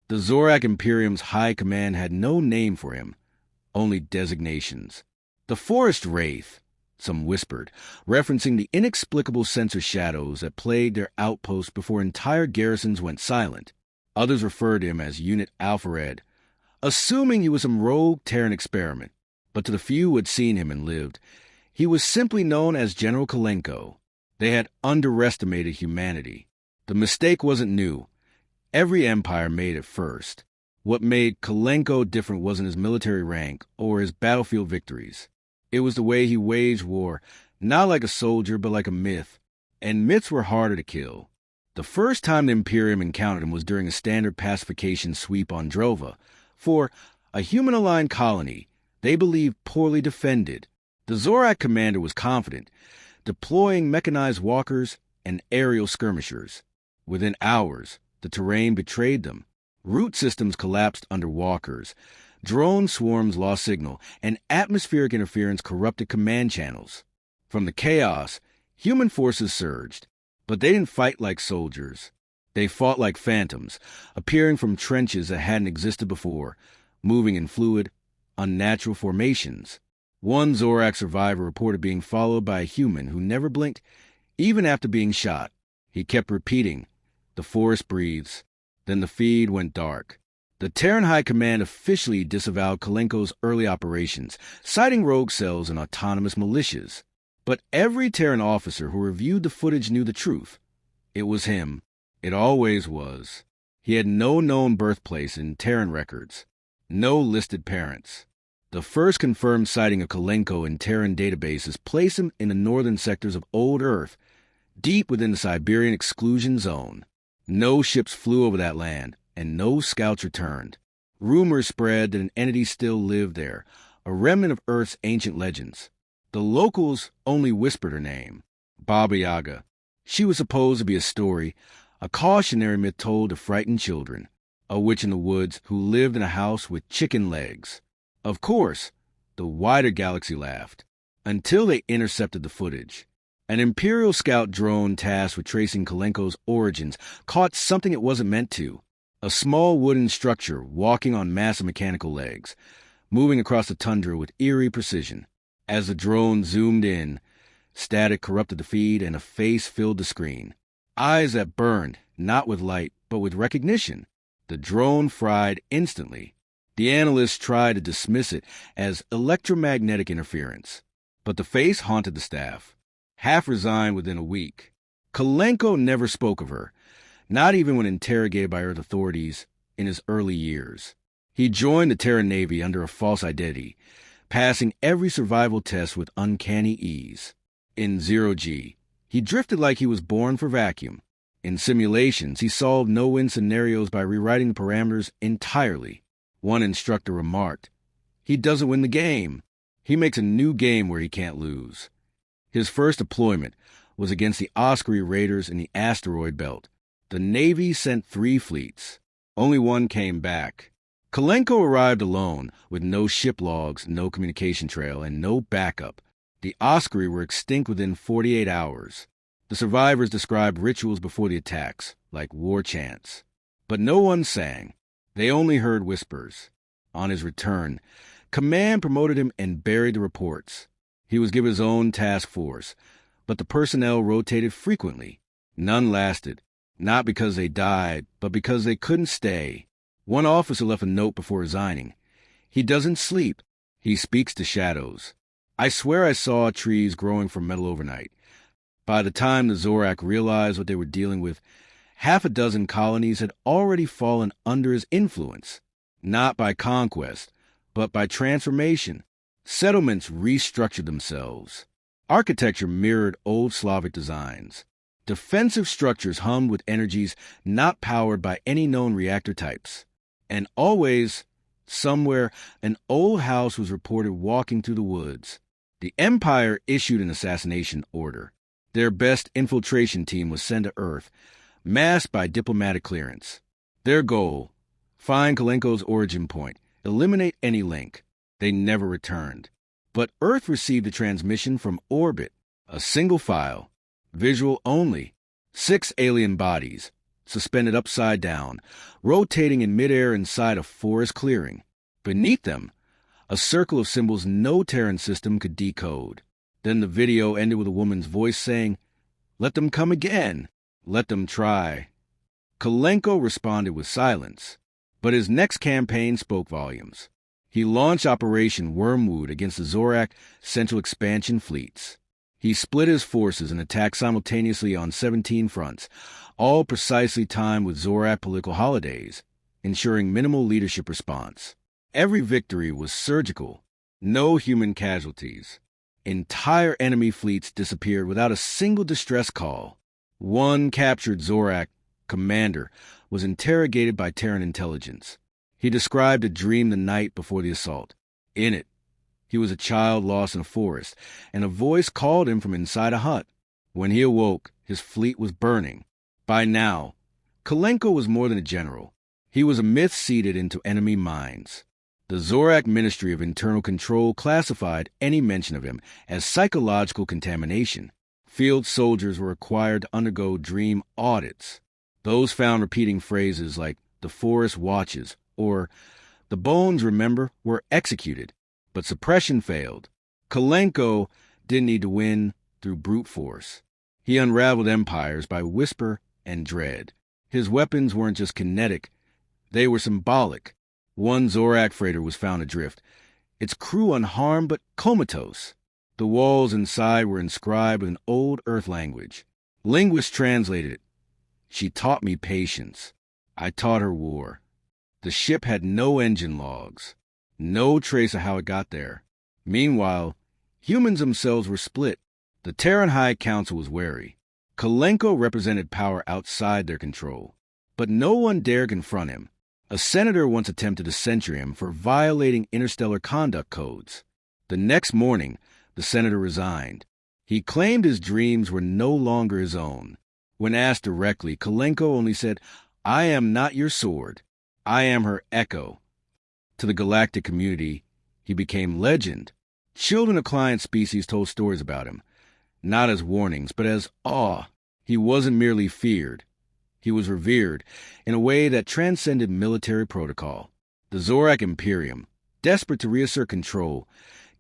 The Zorak Imperium's high command had no name for him, only designations. The Forest Wraith, some whispered, referencing the inexplicable sensor shadows that plagued their outposts before entire garrisons went silent. Others referred to him as Unit Alpha Red, assuming he was some rogue Terran experiment. But to the few who had seen him and lived, he was simply known as General Kalenko. They had underestimated humanity. The mistake wasn't new. Every empire made it first. What made Kalenko different wasn't his military rank or his battlefield victories. It was the way he waged war, not like a soldier, but like a myth. And myths were harder to kill. The first time the Imperium encountered him was during a standard pacification sweep on Drova. For a human-aligned colony, they believed poorly defended. The Zorak commander was confident, deploying mechanized walkers and aerial skirmishers. Within hours, the terrain betrayed them. Root systems collapsed under walkers. Drone swarms lost signal, and atmospheric interference corrupted command channels. From the chaos, human forces surged. But they didn't fight like soldiers. They fought like phantoms, appearing from trenches that hadn't existed before, moving in fluid, unnatural formations. One Zorak survivor reported being followed by a human who never blinked, even after being shot. He kept repeating, "The forest breathes." Then the feed went dark. The Terran High Command officially disavowed Kalenko's early operations, citing rogue cells and autonomous militias. But every Terran officer who reviewed the footage knew the truth. It was him. It always was. He had no known birthplace in Terran records, no listed parents. The first confirmed sighting of Kalenko in Terran databases placed him in the northern sectors of Old Earth, deep within the Siberian exclusion zone. No ships flew over that land, and no scouts returned. Rumors spread that an entity still lived there, a remnant of Earth's ancient legends. The locals only whispered her name, Baba Yaga. She was supposed to be a story, a cautionary myth told to frighten children, a witch in the woods who lived in a house with chicken legs. Of course, the wider galaxy laughed, until they intercepted the footage. An Imperial scout drone tasked with tracing Kalenko's origins caught something it wasn't meant to, a small wooden structure walking on massive mechanical legs, moving across the tundra with eerie precision. As the drone zoomed in, static corrupted the feed and a face filled the screen. Eyes that burned, not with light, but with recognition. The drone fried instantly. The analysts tried to dismiss it as electromagnetic interference. But the face haunted the staff. Half resigned within a week. Kalenko never spoke of her, not even when interrogated by Earth authorities in his early years. He joined the Terran Navy under a false identity, passing every survival test with uncanny ease. In Zero-G, he drifted like he was born for vacuum. In simulations, he solved no-win scenarios by rewriting the parameters entirely. One instructor remarked, "He doesn't win the game. He makes a new game where he can't lose." His first deployment was against the Osprey Raiders in the asteroid belt. The Navy sent 3 fleets. Only one came back. Kalenko arrived alone, with no ship logs, no communication trail, and no backup. The Osprey were extinct within 48 hours. The survivors described rituals before the attacks, like war chants. But no one sang. They only heard whispers. On his return, Command promoted him and buried the reports. He was given his own task force, but the personnel rotated frequently. None lasted, not because they died, but because they couldn't stay. One officer left a note before resigning. "He doesn't sleep. He speaks to shadows. I swear I saw trees growing from metal overnight." By the time the Zorak realized what they were dealing with, 6 colonies had already fallen under his influence. Not by conquest, but by transformation. Settlements restructured themselves. Architecture mirrored old Slavic designs. Defensive structures hummed with energies not powered by any known reactor types. And always, somewhere, an old house was reported walking through the woods. The Empire issued an assassination order. Their best infiltration team was sent to Earth, masked by diplomatic clearance. Their goal, find Kalenko's origin point, eliminate any link. They never returned. But Earth received a transmission from orbit, a single file, visual only, 6 alien bodies, suspended upside down, rotating in midair inside a forest clearing. Beneath them, a circle of symbols no Terran system could decode. Then the video ended with a woman's voice saying, "Let them come again. Let them try." Kalenko responded with silence, but his next campaign spoke volumes. He launched Operation Wormwood against the Zorak Central Expansion fleets. He split his forces and attacked simultaneously on 17 fronts, all precisely timed with Zorak political holidays, ensuring minimal leadership response. Every victory was surgical, no human casualties. Entire enemy fleets disappeared without a single distress call. One captured Zorak commander was interrogated by Terran intelligence. He described a dream the night before the assault. In it, he was a child lost in a forest, and a voice called him from inside a hut. When he awoke, his fleet was burning. By now, Kalenko was more than a general. He was a myth seeded into enemy minds. The Zorak Ministry of Internal Control classified any mention of him as psychological contamination. Field soldiers were required to undergo dream audits. Those found repeating phrases like, "The forest watches," or "The bones, remember," were executed. But suppression failed. Kalenko didn't need to win through brute force. He unraveled empires by whisper and dread. His weapons weren't just kinetic, they were symbolic. One Zorak freighter was found adrift, its crew unharmed but comatose. The walls inside were inscribed with an old Earth language. Linguists translated it. "She taught me patience. I taught her war." The ship had no engine logs, no trace of how it got there. Meanwhile, humans themselves were split. The Terran High Council was wary. Kalenko represented power outside their control, but no one dared confront him. A senator once attempted to censure him for violating interstellar conduct codes. The next morning, the senator resigned. He claimed his dreams were no longer his own. When asked directly, Kalenko only said, "I am not your sword. I am her echo." To the galactic community, he became legend. Children of client species told stories about him, not as warnings, but as awe. He wasn't merely feared. He was revered in a way that transcended military protocol. The Zorak Imperium, desperate to reassert control,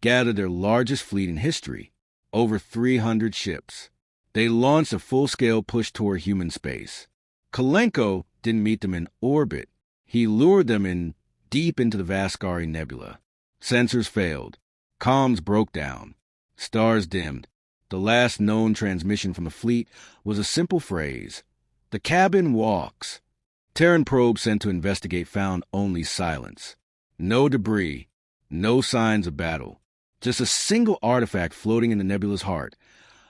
gathered their largest fleet in history, over 300 ships. They launched a full-scale push toward human space. Kalenko didn't meet them in orbit. He lured them in deep into the Vascari Nebula. Sensors failed. Comms broke down. Stars dimmed. The last known transmission from the fleet was a simple phrase: "The cabin walks." Terran probes sent to investigate found only silence. No debris, no signs of battle. Just a single artifact floating in the nebula's heart,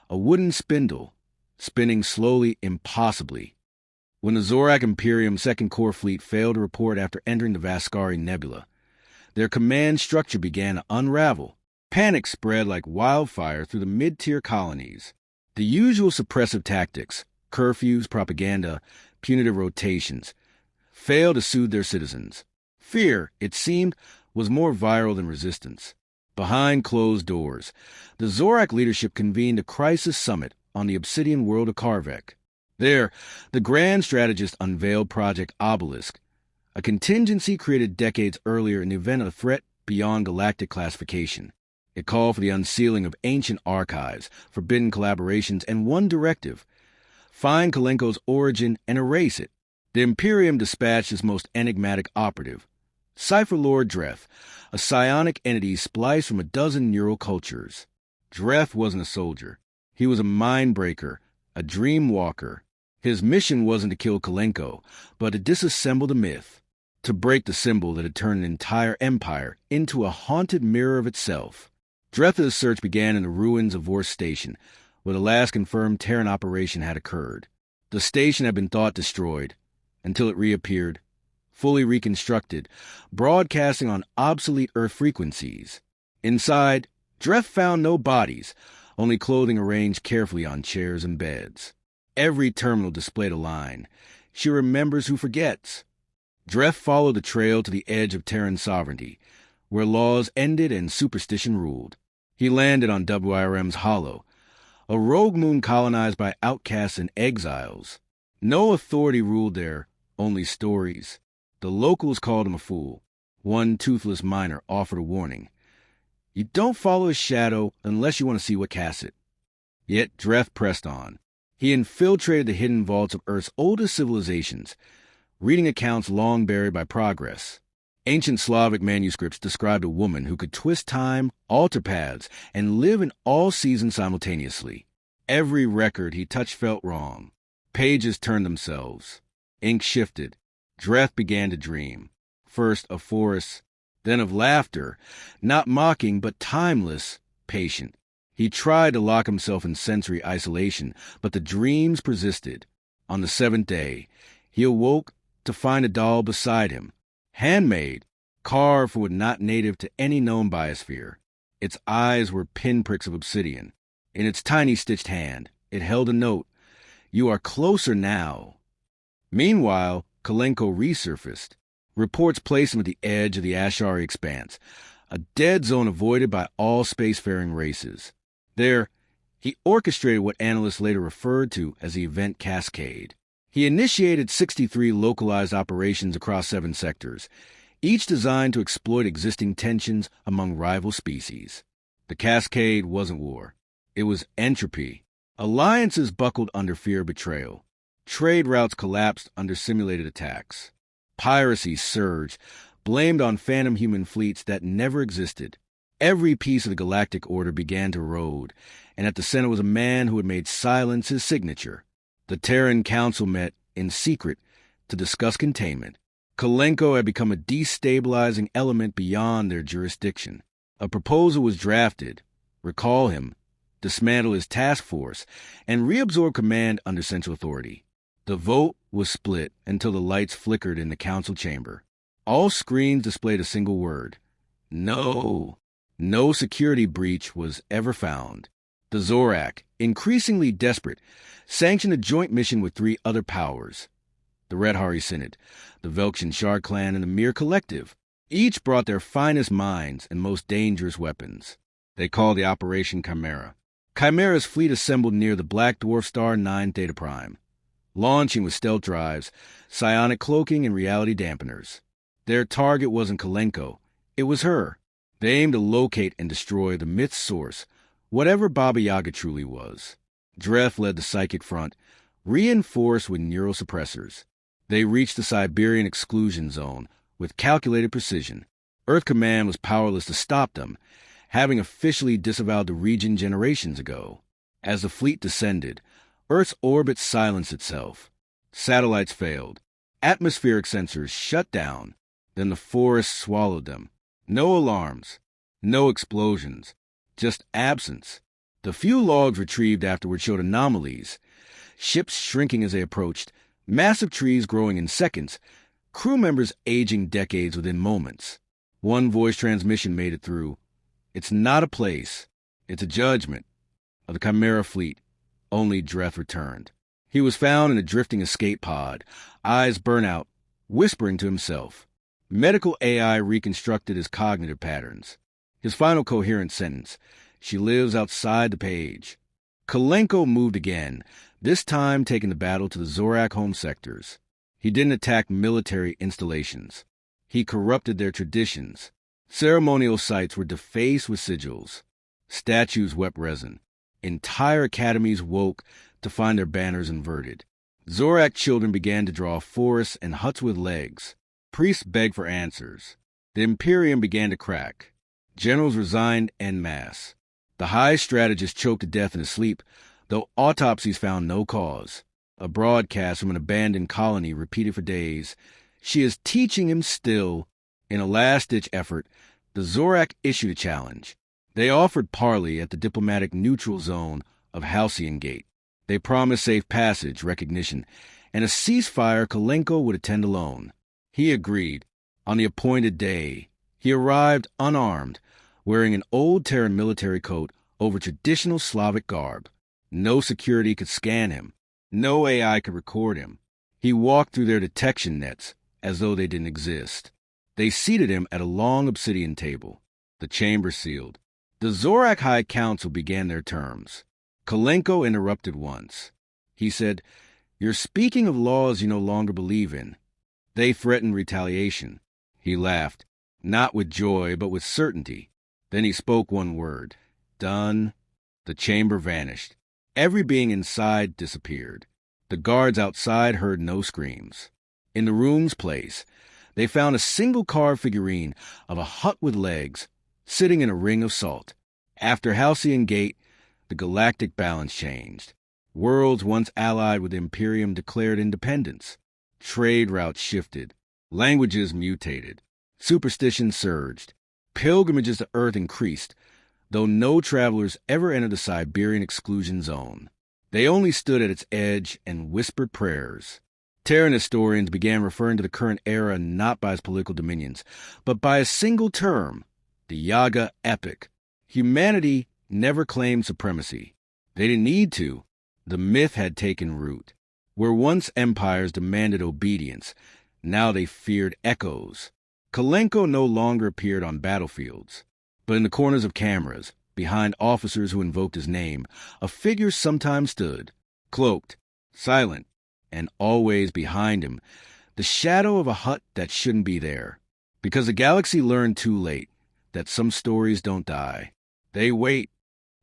a wooden spindle, spinning slowly, impossibly. When the Zorak Imperium Second Corps fleet failed to report after entering the Vascari Nebula, their command structure began to unravel. Panic spread like wildfire through the mid-tier colonies. The usual suppressive tactics, curfews, propaganda, punitive rotations, failed to soothe their citizens. Fear, it seemed, was more viral than resistance. Behind closed doors, the Zorak leadership convened a crisis summit on the obsidian world of Karvek. There, the grand strategist unveiled Project Obelisk, a contingency created decades earlier in the event of a threat beyond galactic classification. It called for the unsealing of ancient archives, forbidden collaborations, and one directive: find Kalenko's origin and erase it. The Imperium dispatched its most enigmatic operative, Cipher Lord Dreth, a psionic entity spliced from a dozen neural cultures. Dreth wasn't a soldier. He was a mind-breaker, a dream walker. His mission wasn't to kill Kalenko, but to disassemble the myth, to break the symbol that had turned an entire empire into a haunted mirror of itself. Dreth's search began in the ruins of Vorst Station, where the last confirmed Terran operation had occurred. The station had been thought destroyed, until it reappeared, fully reconstructed, broadcasting on obsolete Earth frequencies. Inside, Dreth found no bodies, only clothing arranged carefully on chairs and beds. Every terminal displayed a line: "She remembers who forgets." Dreth followed the trail to the edge of Terran sovereignty, where laws ended and superstition ruled. He landed on WIRM's Hollow, a rogue moon colonized by outcasts and exiles. No authority ruled there, only stories. The locals called him a fool. One toothless miner offered a warning. You don't follow his shadow unless you want to see what casts it. Yet Dreth pressed on. He infiltrated the hidden vaults of Earth's oldest civilizations, reading accounts long buried by progress. Ancient Slavic manuscripts described a woman who could twist time, alter paths, and live in all seasons simultaneously. Every record he touched felt wrong. Pages turned themselves. Ink shifted. Dreth began to dream. First of forests, then of laughter, not mocking but timeless, patient. He tried to lock himself in sensory isolation, but the dreams persisted. On the seventh day, he awoke to find a doll beside him, handmade, carved from wood not native to any known biosphere. Its eyes were pinpricks of obsidian. In its tiny stitched hand, it held a note. You are closer now. Meanwhile, Kalenko resurfaced. Reports placed him at the edge of the Ashari expanse, a dead zone avoided by all spacefaring races. There, he orchestrated what analysts later referred to as the event cascade. He initiated 63 localized operations across 7 sectors, each designed to exploit existing tensions among rival species. The cascade wasn't war. It was entropy. Alliances buckled under fear of betrayal. Trade routes collapsed under simulated attacks. Piracy surged, blamed on phantom human fleets that never existed. Every piece of the galactic order began to erode, and at the center was a man who had made silence his signature. The Terran Council met, in secret, to discuss containment. Kalenko had become a destabilizing element beyond their jurisdiction. A proposal was drafted. Recall him, dismantle his task force, and reabsorb command under central authority. The vote was split until the lights flickered in the council chamber. All screens displayed a single word. No. No security breach was ever found. The Zorak, increasingly desperate, sanctioned a joint mission with 3 other powers. The Red Hari Synod, the Velkshan Shard Clan, and the Mir Collective. Each brought their finest minds and most dangerous weapons. They called the Operation Chimera. Chimera's fleet assembled near the Black Dwarf Star 9 Theta Prime, launching with stealth drives, psionic cloaking, and reality dampeners. Their target wasn't Kalenko. It was her. They aimed to locate and destroy the myth's source, whatever Baba Yaga truly was. Dreth led the psychic front, reinforced with neurosuppressors. They reached the Siberian exclusion zone with calculated precision. Earth Command was powerless to stop them, having officially disavowed the region generations ago. As the fleet descended, Earth's orbit silenced itself. Satellites failed. Atmospheric sensors shut down. Then the forest swallowed them. No alarms. No explosions. Just absence. The few logs retrieved afterward showed anomalies. Ships shrinking as they approached, massive trees growing in seconds, crew members aging decades within moments. One voice transmission made it through. It's not a place. It's a judgment. Of the Chimera fleet, only Dreth returned. He was found in a drifting escape pod, eyes burnt out, whispering to himself. Medical AI reconstructed his cognitive patterns. His final coherent sentence, she lives outside the page. Kalenko moved again, this time taking the battle to the Zorak home sectors. He didn't attack military installations. He corrupted their traditions. Ceremonial sites were defaced with sigils. Statues wept resin. Entire academies woke to find their banners inverted. Zorak children began to draw forests and huts with legs. Priests begged for answers. The Imperium began to crack. Generals resigned en masse. The high strategist choked to death in his sleep, though autopsies found no cause. A broadcast from an abandoned colony repeated for days. She is teaching him still. In a last-ditch effort, the Zorak issued a challenge. They offered parley at the diplomatic neutral zone of Halcyon Gate. They promised safe passage, recognition, and a ceasefire Kalenko would attend alone. He agreed. On the appointed day, he arrived unarmed, wearing an old Terran military coat over traditional Slavic garb. No security could scan him. No AI could record him. He walked through their detection nets as though they didn't exist. They seated him at a long obsidian table. The chamber sealed. The Zorak High Council began their terms. Kalenko interrupted once. He said, You're speaking of laws you no longer believe in. They threaten retaliation. He laughed, not with joy, but with certainty. Then he spoke one word. Done. The chamber vanished. Every being inside disappeared. The guards outside heard no screams. In the room's place, they found a single carved figurine of a hut with legs, sitting in a ring of salt. After Halcyon Gate, the galactic balance changed. Worlds once allied with Imperium declared independence. Trade routes shifted. Languages mutated. Superstition surged. Pilgrimages to Earth increased, though no travelers ever entered the Siberian exclusion zone. They only stood at its edge and whispered prayers. Terran historians began referring to the current era not by its political dominions, but by a single term, the Yaga epic. Humanity never claimed supremacy. They didn't need to. The myth had taken root. Where once empires demanded obedience, now they feared echoes. Kalenko no longer appeared on battlefields, but in the corners of cameras, behind officers who invoked his name, a figure sometimes stood, cloaked, silent, and always behind him, the shadow of a hut that shouldn't be there. Because the galaxy learned too late that some stories don't die. They wait.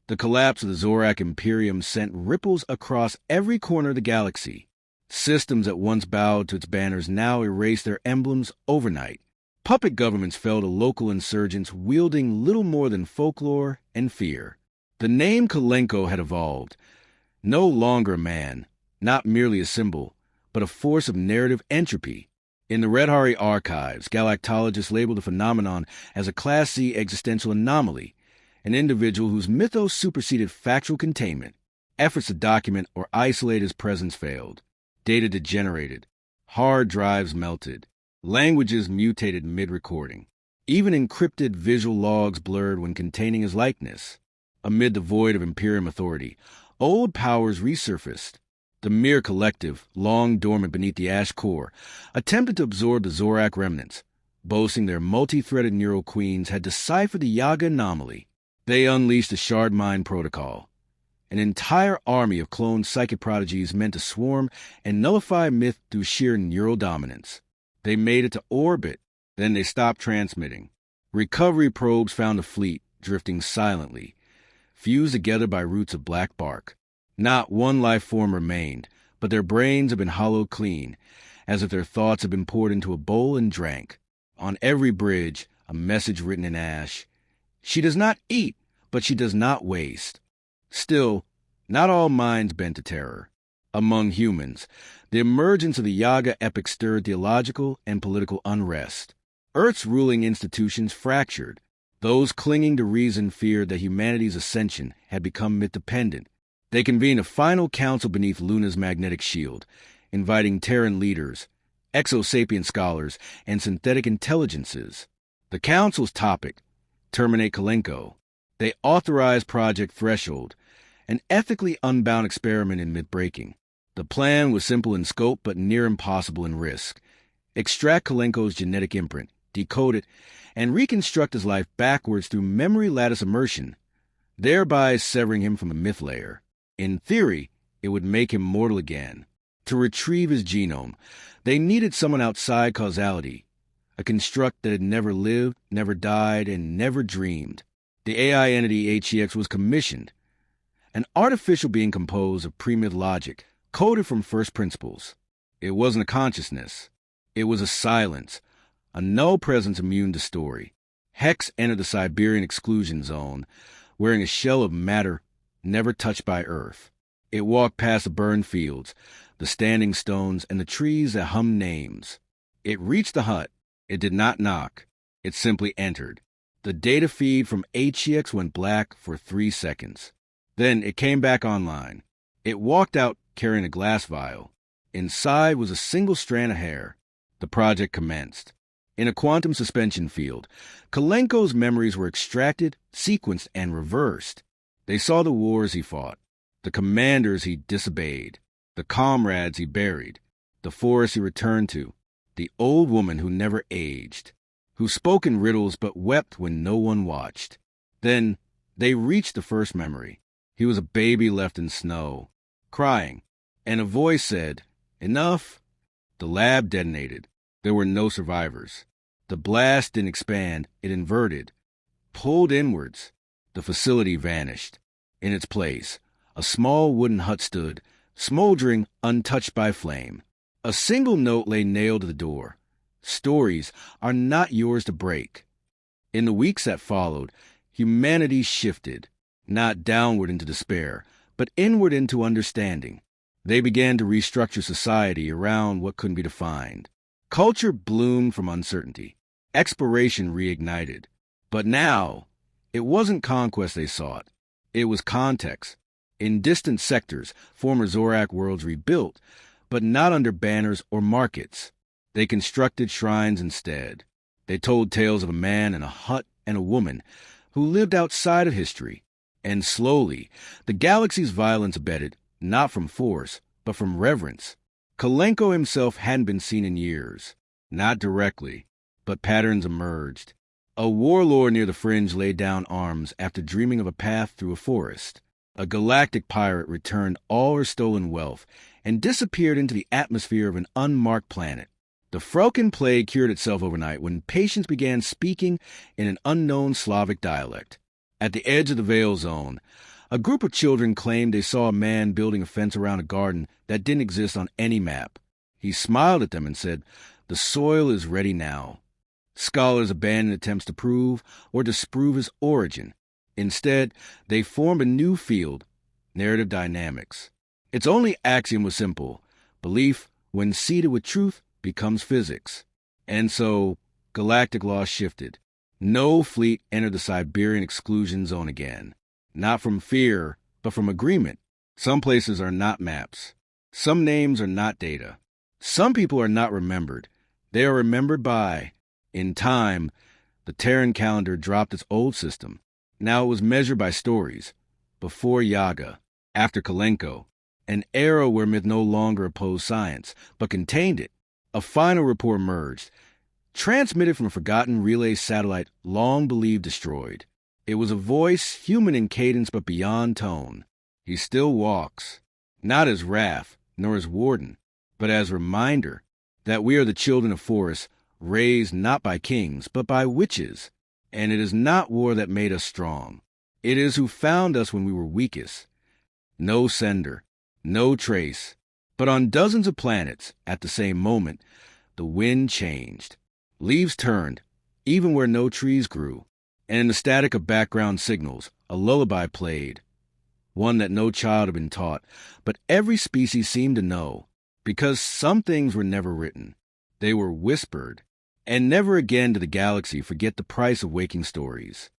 The collapse of the Zorak Imperium sent ripples across every corner of the galaxy. Systems that once bowed to its banners now erased their emblems overnight. Puppet governments fell to local insurgents wielding little more than folklore and fear. The name Kalenko had evolved. No longer a man, not merely a symbol, but a force of narrative entropy. In the Red Hari archives, galactologists labeled the phenomenon as a Class C existential anomaly, an individual whose mythos superseded factual containment. Efforts to document or isolate his presence failed. Data degenerated. Hard drives melted. Languages mutated mid-recording. Even encrypted visual logs blurred when containing his likeness. Amid the void of Imperium authority, old powers resurfaced. The Mir Collective, long dormant beneath the ash core, attempted to absorb the Zorak remnants. Boasting their multi-threaded neural queens had deciphered the Yaga anomaly. They unleashed the Shard Mind Protocol, an entire army of cloned psychic prodigies meant to swarm and nullify myth through sheer neural dominance. They made it to orbit, then they stopped transmitting. Recovery probes found the fleet, drifting silently, fused together by roots of black bark. Not one life form remained, but their brains had been hollowed clean, as if their thoughts had been poured into a bowl and drank. On every bridge, a message written in ash. She does not eat, but she does not waste. Still, not all minds bent to terror. Among humans, the emergence of the Yaga epic stirred theological and political unrest. Earth's ruling institutions fractured. Those clinging to reason feared that humanity's ascension had become myth-dependent. They convened a final council beneath Luna's magnetic shield, inviting Terran leaders, exo-sapient scholars, and synthetic intelligences. The council's topic, Terminate Kalenko. They authorized Project Threshold, an ethically unbound experiment in myth-breaking. The plan was simple in scope but near impossible in risk. Extract Kalenko's genetic imprint, decode it, and reconstruct his life backwards through memory lattice immersion, thereby severing him from the myth layer. In theory, it would make him mortal again. To retrieve his genome, they needed someone outside causality, a construct that had never lived, never died, and never dreamed. The AI entity HEX was commissioned, an artificial being composed of pre-myth logic, coded from first principles. It wasn't a consciousness. It was a silence, a null presence immune to story. Hex entered the Siberian exclusion zone, wearing a shell of matter never touched by Earth. It walked past the burned fields, the standing stones, and the trees that hummed names. It reached the hut. It did not knock. It simply entered. The data feed from HEX went black for 3 seconds. Then it came back online. It walked out carrying a glass vial. Inside was a single strand of hair. The project commenced. In a quantum suspension field, Kalenko's memories were extracted, sequenced, and reversed. They saw the wars he fought, the commanders he disobeyed, the comrades he buried, the forest he returned to, the old woman who never aged, who spoke in riddles but wept when no one watched. Then they reached the first memory. He was a baby left in snow, crying, and a voice said, Enough. The lab detonated. There were no survivors. The blast didn't expand, it inverted, pulled inwards. The facility vanished. In its place, a small wooden hut stood, smoldering, untouched by flame. A single note lay nailed to the door. Stories are not yours to break. In the weeks that followed, humanity shifted, not downward into despair, but inward into understanding. They began to restructure society around what couldn't be defined. Culture bloomed from uncertainty. Exploration reignited. But now, it wasn't conquest they sought. It was context. In distant sectors, former Zorak worlds rebuilt, but not under banners or markets. They constructed shrines instead. They told tales of a man in a hut and a woman who lived outside of history. And slowly, the galaxy's violence abated, not from force, but from reverence. Kalenko himself hadn't been seen in years. Not directly, but patterns emerged. A warlord near the fringe laid down arms after dreaming of a path through a forest. A galactic pirate returned all her stolen wealth and disappeared into the atmosphere of an unmarked planet. The Frelkin plague cured itself overnight when patients began speaking in an unknown Slavic dialect. At the edge of the Veil Zone, a group of children claimed they saw a man building a fence around a garden that didn't exist on any map. He smiled at them and said, "The soil is ready now." Scholars abandoned attempts to prove or disprove his origin. Instead, they formed a new field, narrative dynamics. Its only axiom was simple: belief, when seeded with truth, becomes physics. And so, galactic law shifted. No fleet entered the Siberian exclusion zone again. Not from fear, but from agreement. Some places are not maps. Some names are not data. Some people are not remembered. They are remembered by. In time, the Terran calendar dropped its old system. Now it was measured by stories. Before Yaga, after Kalenko, an era where myth no longer opposed science, but contained it. A final report emerged, transmitted from a forgotten relay satellite long believed destroyed. It was a voice, human in cadence but beyond tone. He still walks, not as Wrath, nor as Warden, but as reminder that we are the children of forests, raised not by kings, but by witches. And it is not war that made us strong. It is who found us when we were weakest. No sender, no trace. But on dozens of planets, at the same moment, the wind changed. Leaves turned, even where no trees grew. And in the static of background signals, a lullaby played. One that no child had been taught, but every species seemed to know. Because some things were never written. They were whispered. And never again did the galaxy forget the price of waking stories.